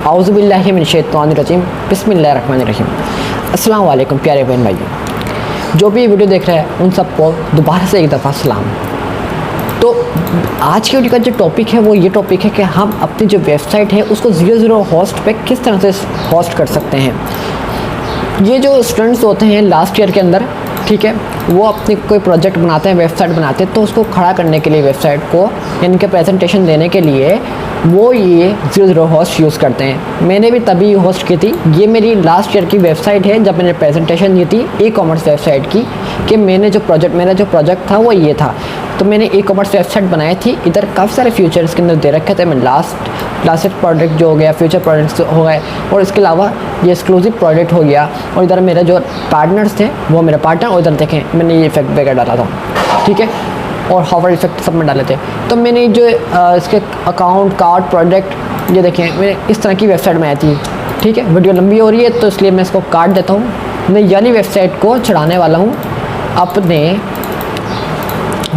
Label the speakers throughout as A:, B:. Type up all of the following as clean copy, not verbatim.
A: आऊज़ु बिल्लाहि मिनश्शैतानिर्रजीम बिस्मिल्लाहिर्रहमानिर्रहीम। अस्सलाम वालेकुम प्यारे बहन भाइयों, जो भी वीडियो देख रहे हैं उन सबको दोबारा से एक दफ़ा सलाम। तो आज की वीडियो का जो टॉपिक है वो ये टॉपिक है कि हम अपनी जो वेबसाइट है उसको 00 होस्ट पे किस तरह से होस्ट कर सकते हैं। ये जो स्टूडेंट्स होते हैं लास्ट ईयर के अंदर, ठीक है, वो अपनी कोई प्रोजेक्ट बनाते हैं, वेबसाइट बनाते हैं, तो उसको खड़ा करने के लिए वेबसाइट को यानी कि प्रेजेंटेशन देने के लिए वो ये 00 होस्ट यूज़ करते हैं। मैंने भी तभी होस्ट की थी। ये मेरी लास्ट ईयर की वेबसाइट है जब मैंने प्रेजेंटेशन दी थी ई कॉमर्स वेबसाइट की, कि मेरा जो प्रोजेक्ट था वो ये था। तो मैंने ई कॉमर्स वेबसाइट बनाई थी। इधर काफ़ी सारे फीचर्स के अंदर दे रखे थे। मैं लास्ट क्लासिक प्रोडक्ट जो हो गया, फ्यूचर प्रोडक्ट्स हो गए, और इसके अलावा ये एक्सक्लूसिव प्रोडक्ट हो गया। और इधर मेरे जो पार्टनर्स थे वो मेरे पार्टनर, और इधर देखें मैंने ये इफेक्ट वगैरह डाला था, ठीक है, और हावर इफेक्ट सब में डाले थे। तो मैंने जो इसके अकाउंट, कार्ड, प्रोडक्ट, ये देखें मैंने इस तरह की वेबसाइट बनाई थी, ठीक है। वीडियो लंबी हो रही है तो इसलिए मैं इसको काट देता हूँ। मैं यानी वेबसाइट को चढ़ाने वाला हूँ अपने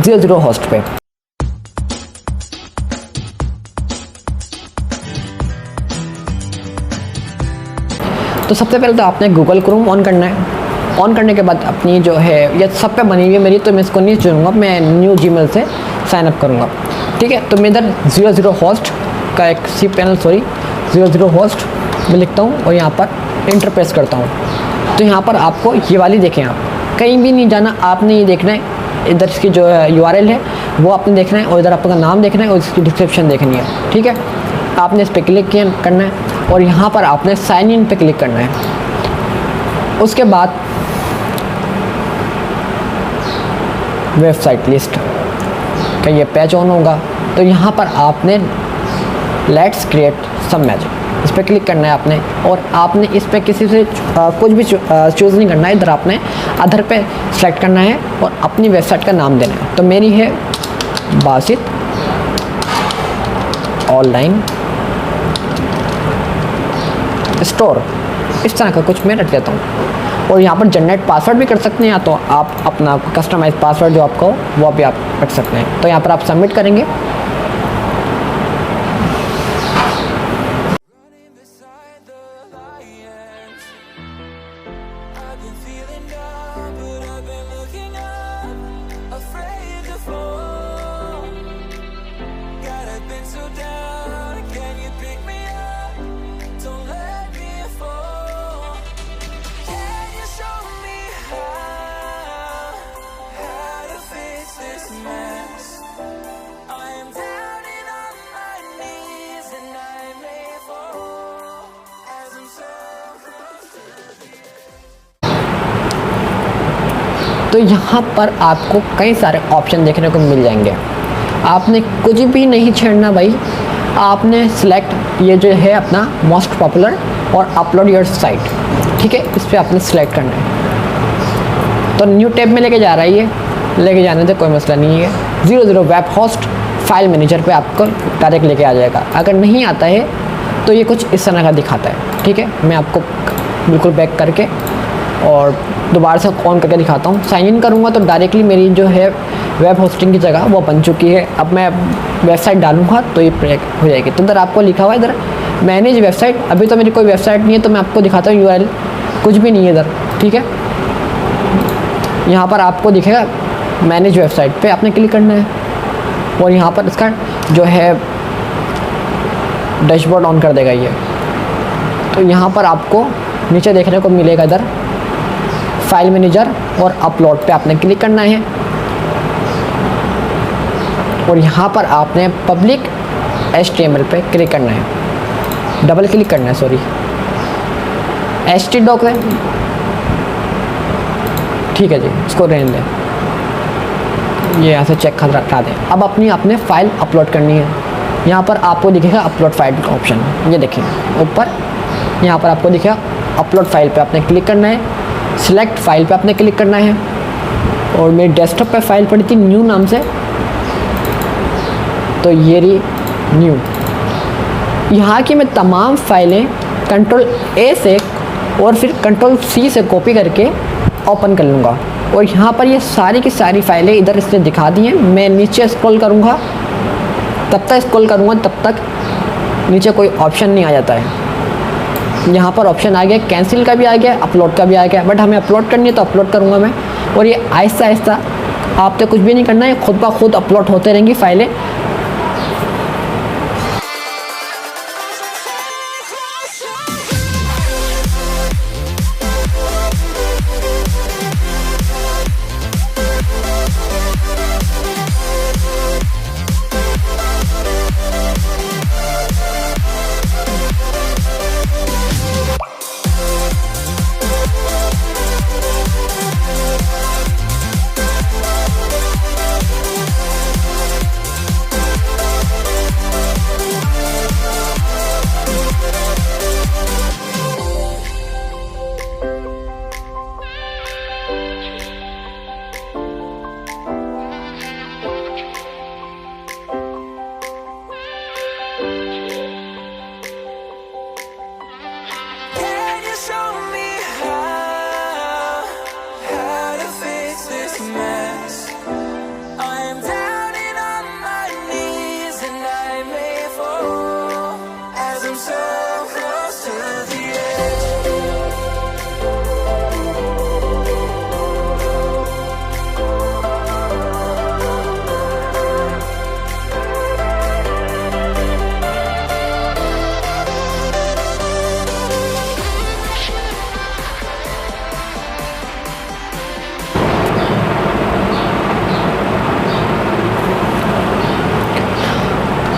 A: 00 होस्ट पे। तो सबसे पहले तो आपने गूगल क्रोम ऑन करना है। ऑन करने के बाद अपनी जो है ये सब पे बनी हुई है मेरी, तो मैं इसको नहीं चुनूँगा, मैं न्यू जीमेल से साइन अप करूँगा, ठीक है। तो मैं इधर 00 होस्ट का एक सी पैनल 00 होस्ट में लिखता हूँ और यहाँ पर इंटर प्रेस करता हूँ। तो यहाँ पर आपको ये वाली देखें, आप कहीं भी नहीं जाना, आपने ये देखना है, इधर इसकी जो URL है वो आपने देखना है, और इधर आपका नाम देखना है और इसकी डिस्क्रिप्शन देखनी है, ठीक है। आपने इस पर क्लिक करना है और यहाँ पर आपने साइन इन पे क्लिक करना है। उसके बाद वेबसाइट लिस्ट का ये पेज ऑन होगा। तो यहाँ पर आपने लेट्स क्रिएट सम मैजिक इस पर क्लिक करना है आपने, और आपने इस पर किसी से कुछ भी चूज़ नहीं करना है। इधर आपने अदर पे सेलेक्ट करना है और अपनी वेबसाइट का नाम देना है। तो मेरी है बासित ऑनलाइन स्टोर, इस तरह का कुछ मैं रख देता हूँ। और यहाँ पर जनरेट पासवर्ड भी कर सकते हैं, या तो आप अपना कस्टमाइज पासवर्ड जो आपका हो वो भी आप रख सकते हैं। तो यहाँ पर आप सबमिट करेंगे। तो यहाँ पर आपको कई सारे ऑप्शन देखने को मिल जाएंगे। आपने कुछ भी नहीं छेड़ना भाई, आपने सिलेक्ट ये जो है अपना मोस्ट पॉपुलर और अपलोड योर साइट, ठीक है, इस पर आपने सेलेक्ट करना है। तो न्यू टैब में लेके जा रहा है, ये लेके जाने से कोई मसला नहीं है। 00 वेब होस्ट फाइल मैनेजर पे आपको डायरेक्ट लेके आ जाएगा। अगर नहीं आता है तो ये कुछ इस तरह का दिखाता है, ठीक है। मैं आपको बिल्कुल बैक करके और दोबारा से ऑन करके दिखाता हूँ। साइन इन करूँगा तो डायरेक्टली मेरी जो है वेब होस्टिंग की जगह वो बन चुकी है। अब मैं वेबसाइट डालूँगा तो ये ब्रेक हो जाएगी। तो इधर आपको लिखा हुआ है इधर मैनेज वेबसाइट। अभी तो मेरी कोई वेबसाइट नहीं है, तो मैं आपको दिखाता हूँ URL, कुछ भी नहीं है इधर, ठीक है। यहाँ पर आपको दिखेगा मैनेज वेबसाइट पे आपने क्लिक करना है, और यहाँ पर इसका जो है डैशबोर्ड ऑन कर देगा ये। तो यहाँ पर आपको नीचे देखने को मिलेगा इधर फाइल मैनेजर और अपलोड पे आपने क्लिक करना है, और यहाँ पर आपने पब्लिक HTML पे क्लिक करना है, डबल क्लिक करना है, सॉरी htdoc है, ठीक है जी, इसको रहने दें, ये यहाँ से चेक हटा दें। अब अपनी आपने फ़ाइल अपलोड करनी है। यहाँ पर आपको दिखेगा अपलोड फाइल का ऑप्शन, ये देखिए ऊपर यहाँ पर आपको दिखेगा अपलोड फाइल पे आपने क्लिक करना है। सिलेक्ट फाइल पे आपने क्लिक करना है, और मेरी डेस्कटॉप पे फाइल पड़ी थी न्यू नाम से, तो ये रही न्यू। यहाँ की मैं तमाम फाइलें Ctrl+A से और फिर Ctrl+C से कॉपी करके ओपन कर लूँगा, और यहाँ पर ये सारी की सारी फाइलें इधर इसने दिखा दी हैं। मैं नीचे स्क्रॉल करूँगा, तब तक स्क्रॉल करूँगा तब तक नीचे कोई ऑप्शन नहीं आ जाता है। यहाँ पर ऑप्शन आ गया कैंसिल का भी आ गया, अपलोड का भी आ गया, बट हमें अपलोड करनी है तो अपलोड करूँगा मैं। और ये आहिस्ता आहिस्ता आपको कुछ भी नहीं करना है, खुद ब खुद अपलोड होते रहेंगी फाइलें।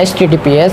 A: https